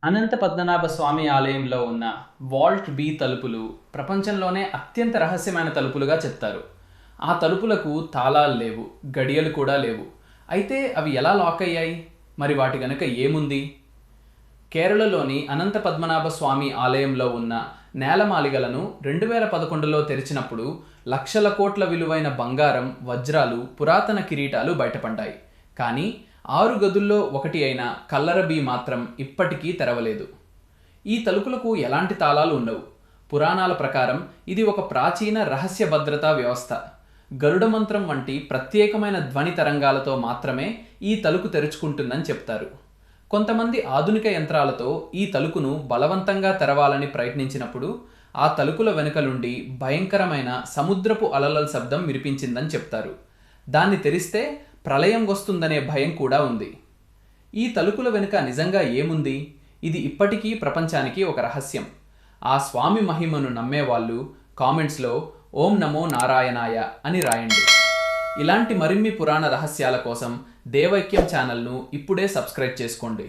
అనంత పద్మనాభ స్వామి ఆలయంలో ఉన్న Walt B తలుపులు ప్రపంచంలోనే అత్యంత రహస్యమైన తలుపులుగా చెప్తారు. ఆ తలుపులకు తాళాలు లేవు, గడియలు కూడా లేవు. అయితే అవి ఎలా లాక్ అయ్యాయి? మరి వాటి గనుక ఏముంది? కేరళలోని అనంత పద్మనాభ స్వామి ఆలయంలో ఉన్న నేలమాళిగలను 2011లో తెరిచినప్పుడు లక్షల కోట్ల విలువైన బంగారం, వజ్రాలు, పురాతన కిరీటాలు బయటపడ్డాయి. కానీ 6 గదుల్లో ఒకటి అయిన కల్లరబీ మాత్రం ఇప్పటికీ తెరవలేదు. ఈ తలుపులకు ఎలాంటి తాళాలు ఉండవు. పురాణాల ప్రకారం ఇది ఒక ప్రాచీన రహస్య భద్రతా వ్యవస్థ. గరుడ మంత్రం వంటి ప్రత్యేకమైన ధ్వని తరంగాలతో మాత్రమే ఈ తలుపు తెరుచుకుంటుందని చెప్తారు. కొంతమంది ఆధునిక యంత్రాలతో ఈ తలుపును బలవంతంగా తెరవాలని ప్రయత్నించినప్పుడు ఆ తలుపుల వెనుక నుండి భయంకరమైన సముద్రపు అలల శబ్దం వినిపించిందని చెప్తారు. దాన్ని తెరిస్తే ప్రళయం వస్తుందనే భయం కూడా ఉంది. ఈ తలుపుల వెనుక నిజంగా ఏముంది? ఇది ఇప్పటికీ ప్రపంచానికి ఒక రహస్యం. ఆ స్వామి మహిమను నమ్మేవాళ్ళు కామెంట్స్లో ఓం నమో నారాయణాయ అని రాయండి. ఇలాంటి మరిన్ని పురాణ రహస్యాల కోసం దేవైక్యం ఛానల్ను ఇప్పుడే సబ్స్క్రైబ్ చేసుకోండి.